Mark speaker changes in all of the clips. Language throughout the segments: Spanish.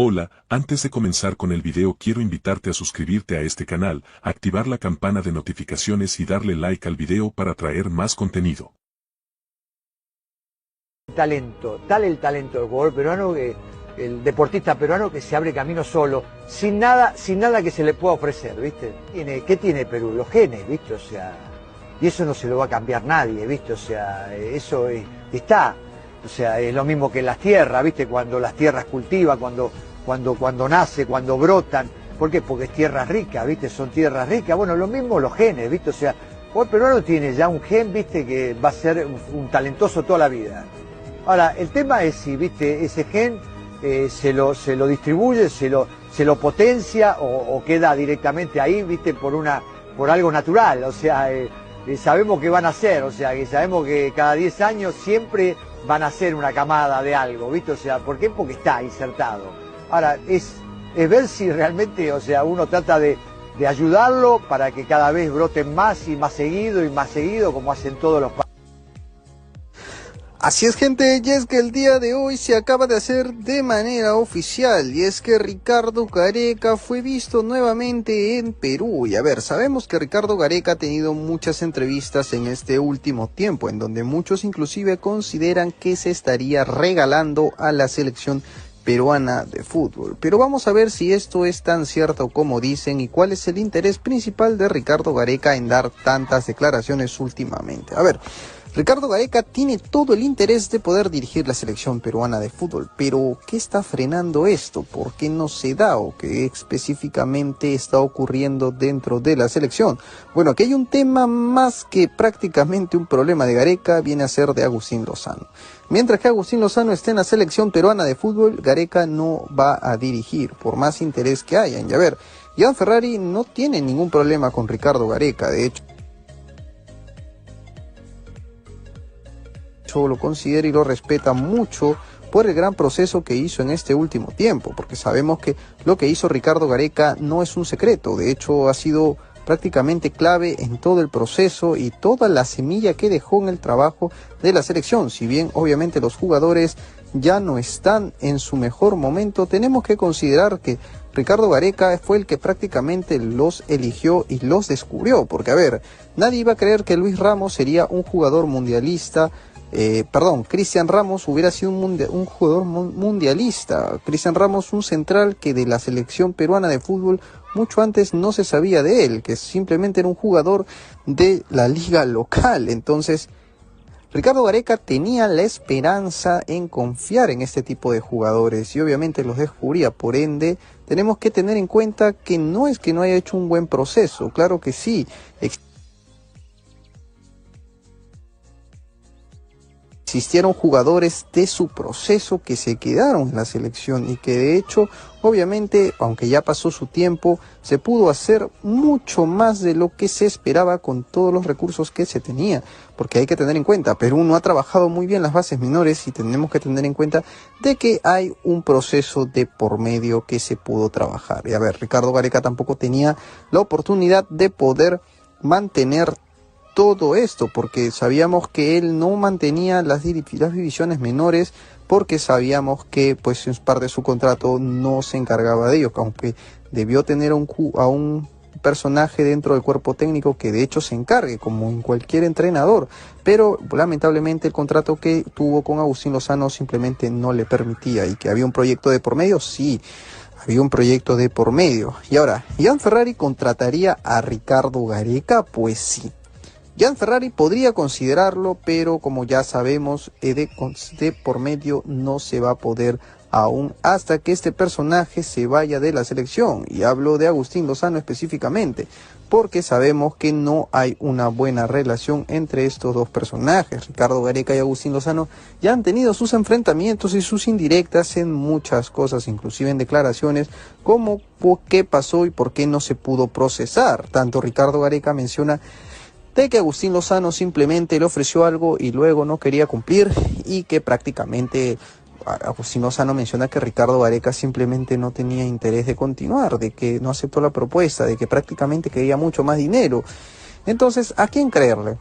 Speaker 1: Hola, antes de comenzar con el video quiero invitarte a suscribirte a este canal, activar la campana de notificaciones y darle like al video para traer más contenido.
Speaker 2: Tal el talento del jugador peruano, el deportista peruano que se abre camino solo, sin nada que se le pueda ofrecer, ¿viste? ¿Qué tiene Perú? Los genes, ¿viste? O sea, y eso no se lo va a cambiar nadie, ¿viste? O sea, eso está. O sea, es lo mismo que las tierras, ¿viste? Cuando las tierras cultivan, cuando nace, cuando brotan. ¿Por qué? Porque es tierra rica, ¿viste? Son tierras ricas. Bueno, lo mismo los genes, ¿viste? O sea, el peruano tiene ya un gen, ¿viste? Que va a ser un talentoso toda la vida. Ahora, el tema es si, ¿viste? Ese gen se lo distribuye, se lo potencia o queda directamente ahí, ¿viste? Por algo natural. O sea, sabemos que van a ser, o sea, que sabemos que cada 10 años siempre van a ser una camada de algo, ¿viste? O sea, ¿por qué? Porque está insertado. Ahora, es ver si realmente, o sea, uno trata de ayudarlo para que cada vez broten más y más seguido, como hacen todos los países.
Speaker 3: Así es, gente, y es que el día de hoy se acaba de hacer de manera oficial, y es que Ricardo Gareca fue visto nuevamente en Perú. Y a ver, sabemos que Ricardo Gareca ha tenido muchas entrevistas en este último tiempo, en donde muchos inclusive consideran que se estaría regalando a la selección peruana de fútbol. Pero vamos a ver si esto es tan cierto como dicen y cuál es el interés principal de Ricardo Gareca en dar tantas declaraciones últimamente. A ver, Ricardo Gareca tiene todo el interés de poder dirigir la selección peruana de fútbol, pero ¿qué está frenando esto? ¿Por qué no se da o qué específicamente está ocurriendo dentro de la selección? Bueno, aquí hay un tema más que prácticamente un problema de Gareca, viene a ser de Agustín Lozano. Mientras que Agustín Lozano esté en la selección peruana de fútbol, Gareca no va a dirigir, por más interés que haya. Y a ver, Gian Ferrari no tiene ningún problema con Ricardo Gareca, de hecho lo considera y lo respeta mucho por el gran proceso que hizo en este último tiempo, porque sabemos que lo que hizo Ricardo Gareca no es un secreto, de hecho ha sido prácticamente clave en todo el proceso y toda la semilla que dejó en el trabajo de la selección. Si bien obviamente los jugadores ya no están en su mejor momento, tenemos que considerar que Ricardo Gareca fue el que prácticamente los eligió y los descubrió, porque a ver, nadie iba a creer que Luis Ramos sería un jugador mundialista. Cristian Ramos hubiera sido un jugador mundialista. Cristian Ramos, un central que de la selección peruana de fútbol mucho antes no se sabía de él, que simplemente era un jugador de la liga local. Entonces, Ricardo Gareca tenía la esperanza en confiar en este tipo de jugadores y obviamente los descubría. Por ende, tenemos que tener en cuenta que no es que no haya hecho un buen proceso, claro que sí. Existieron jugadores de su proceso que se quedaron en la selección y que de hecho, obviamente, aunque ya pasó su tiempo, se pudo hacer mucho más de lo que se esperaba con todos los recursos que se tenía. Porque hay que tener en cuenta, Perú no ha trabajado muy bien las bases menores y tenemos que tener en cuenta de que hay un proceso de por medio que se pudo trabajar. Y a ver, Ricardo Gareca tampoco tenía la oportunidad de poder mantener todo esto, porque sabíamos que él no mantenía las divisiones menores, porque sabíamos que pues en parte de su contrato no se encargaba de ello, aunque debió tener a un personaje dentro del cuerpo técnico que de hecho se encargue, como en cualquier entrenador, pero lamentablemente el contrato que tuvo con Agustín Lozano simplemente no le permitía. Y que había un proyecto de por medio, sí, había un proyecto de por medio. Y ahora, ¿Gian Ferrari contrataría a Ricardo Gareca? Pues sí. Gian Ferrari podría considerarlo, pero como ya sabemos, de por medio no se va a poder aún hasta que este personaje se vaya de la selección. Y hablo de Agustín Lozano específicamente, porque sabemos que no hay una buena relación entre estos dos personajes. Ricardo Gareca y Agustín Lozano ya han tenido sus enfrentamientos y sus indirectas en muchas cosas, inclusive en declaraciones como qué pasó y por qué no se pudo procesar. Tanto Ricardo Gareca menciona de que Agustín Lozano simplemente le ofreció algo y luego no quería cumplir, y que prácticamente Agustín Lozano menciona que Ricardo Gareca simplemente no tenía interés de continuar, de que no aceptó la propuesta, de que prácticamente quería mucho más dinero. Entonces, ¿a quién creerle?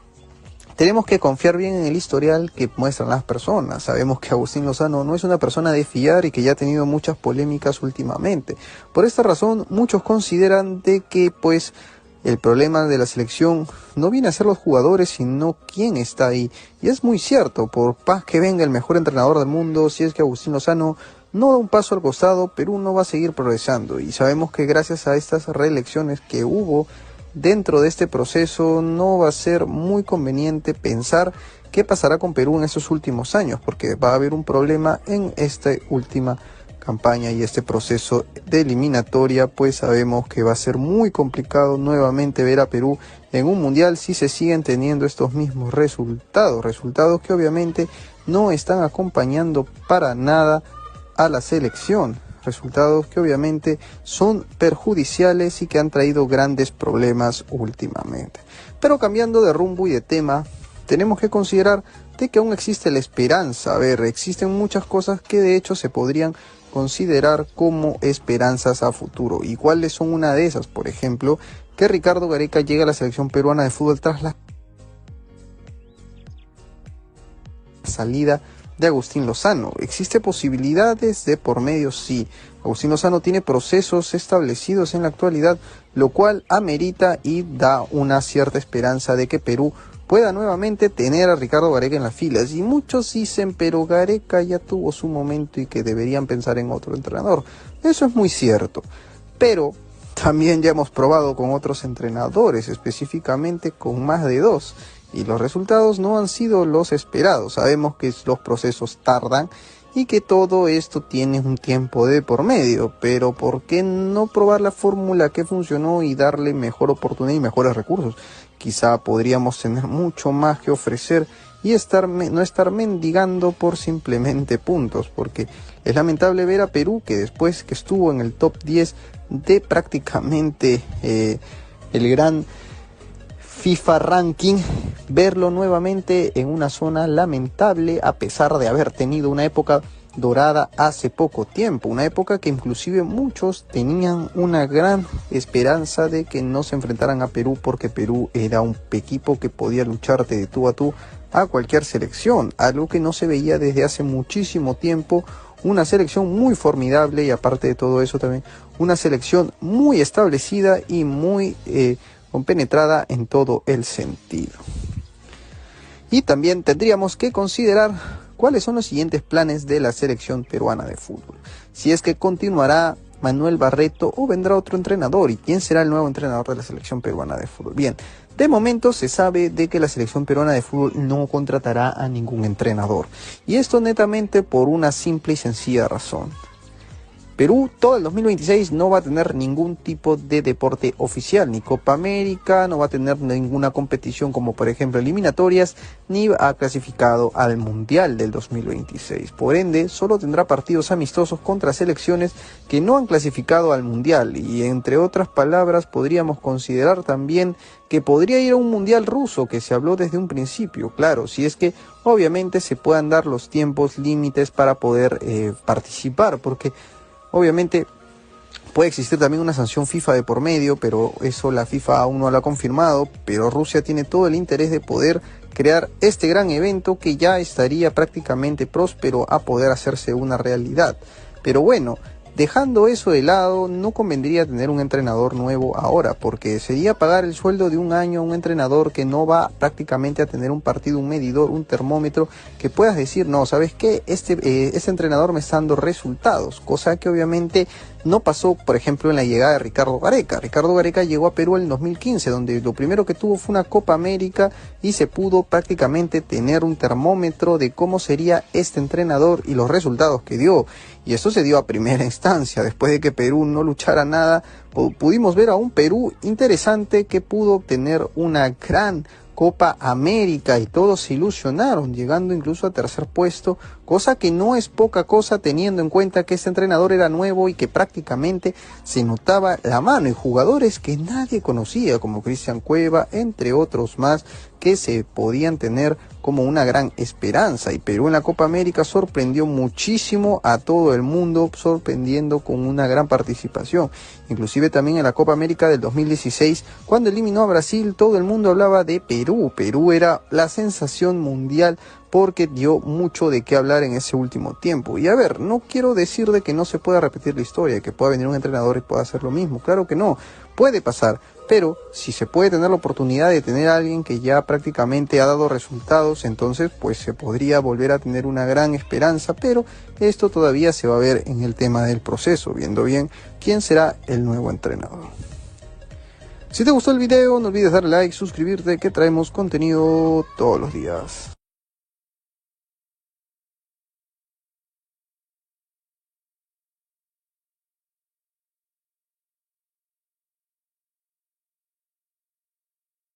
Speaker 3: tenemos que confiar bien en el historial que muestran las personas. Sabemos que Agustín Lozano no es una persona de fiar y que ya ha tenido muchas polémicas últimamente. Por esta razón, muchos consideran de que pues el problema de la selección no viene a ser los jugadores, sino quién está ahí. Y es muy cierto, por más que venga el mejor entrenador del mundo, si es que Agustín Lozano no da un paso al costado, Perú no va a seguir progresando. Y sabemos que gracias a estas reelecciones que hubo dentro de este proceso, no va a ser muy conveniente pensar qué pasará con Perú en estos últimos años, porque va a haber un problema en esta última campaña y este proceso de eliminatoria, pues sabemos que va a ser muy complicado nuevamente ver a Perú en un mundial si se siguen teniendo estos mismos resultados que obviamente no están acompañando para nada a la selección, resultados que obviamente son perjudiciales y que han traído grandes problemas últimamente. Pero cambiando de rumbo y de tema, tenemos que considerar de que aún existe la esperanza. A ver, existen muchas cosas que de hecho se podrían considerar como esperanzas a futuro. ¿Y cuáles son una de esas? Por ejemplo, que Ricardo Gareca llegue a la selección peruana de fútbol tras la salida de Agustín Lozano. ¿Existe posibilidades de por medio? Sí. Agustín Lozano tiene procesos establecidos en la actualidad, lo cual amerita y da una cierta esperanza de que Perú pueda nuevamente tener a Ricardo Gareca en las filas. Y muchos dicen, pero Gareca ya tuvo su momento y que deberían pensar en otro entrenador. Eso es muy cierto. Pero también ya hemos probado con otros entrenadores, específicamente con más de 2. Y los resultados no han sido los esperados. Sabemos que los procesos tardan y que todo esto tiene un tiempo de por medio. Pero ¿por qué no probar la fórmula que funcionó y darle mejor oportunidad y mejores recursos? Quizá podríamos tener mucho más que ofrecer y no estar mendigando por simplemente puntos. Porque es lamentable ver a Perú, que después que estuvo en el top 10 de prácticamente el gran FIFA Ranking, verlo nuevamente en una zona lamentable, a pesar de haber tenido una época dorada hace poco tiempo, una época que inclusive muchos tenían una gran esperanza de que no se enfrentaran a Perú, porque Perú era un equipo que podía lucharte de tú a cualquier selección, algo que no se veía desde hace muchísimo tiempo. Una selección muy formidable y aparte de todo eso también una selección muy establecida y muy compenetrada en todo el sentido. Y también tendríamos que considerar cuáles son los siguientes planes de la selección peruana de fútbol. Si es que continuará Manuel Barreto o vendrá otro entrenador, y quién será el nuevo entrenador de la selección peruana de fútbol. Bien, de momento se sabe de que la selección peruana de fútbol no contratará a ningún entrenador. Y esto netamente por una simple y sencilla razón. Perú todo el 2026 no va a tener ningún tipo de deporte oficial, ni Copa América, no va a tener ninguna competición como por ejemplo eliminatorias, ni ha clasificado al Mundial del 2026. Por ende, solo tendrá partidos amistosos contra selecciones que no han clasificado al Mundial. Y entre otras palabras, podríamos considerar también que podría ir a un Mundial ruso, que se habló desde un principio. Claro, si es que obviamente se puedan dar los tiempos límites para poder participar, porque obviamente puede existir también una sanción FIFA de por medio, pero eso la FIFA aún no lo ha confirmado. Pero Rusia tiene todo el interés de poder crear este gran evento que ya estaría prácticamente próspero a poder hacerse una realidad. Pero bueno, dejando eso de lado, no convendría tener un entrenador nuevo ahora, porque sería pagar el sueldo de un año a un entrenador que no va prácticamente a tener un partido, un medidor, un termómetro, que puedas decir, no, ¿sabes qué? Este entrenador me está dando resultados, cosa que obviamente no pasó, por ejemplo, en la llegada de Ricardo Gareca. Ricardo Gareca llegó a Perú en el 2015, donde lo primero que tuvo fue una Copa América y se pudo prácticamente tener un termómetro de cómo sería este entrenador y los resultados que dio. Y esto se dio a primera instancia. Después de que Perú no luchara nada, pudimos ver a un Perú interesante que pudo obtener una gran Copa América y todos se ilusionaron, llegando incluso a tercer puesto cosa que no es poca cosa teniendo en cuenta que este entrenador era nuevo y que prácticamente se notaba la mano, y jugadores que nadie conocía como Cristian Cueva, entre otros más, que se podían tener como una gran esperanza. Y Perú en la Copa América sorprendió muchísimo a todo el mundo, sorprendiendo con una gran participación. Inclusive también en la Copa América del 2016, cuando eliminó a Brasil, todo el mundo hablaba de Perú. Perú era la sensación mundial porque dio mucho de qué hablar en ese último tiempo. Y a ver, no quiero decir de que no se pueda repetir la historia, que pueda venir un entrenador y pueda hacer lo mismo. Claro que no, puede pasar. Pero si se puede tener la oportunidad de tener a alguien que ya prácticamente ha dado resultados, entonces pues se podría volver a tener una gran esperanza, pero esto todavía se va a ver en el tema del proceso, viendo bien quién será el nuevo entrenador. Si te gustó el video, no olvides darle like, suscribirte, que traemos contenido todos los días.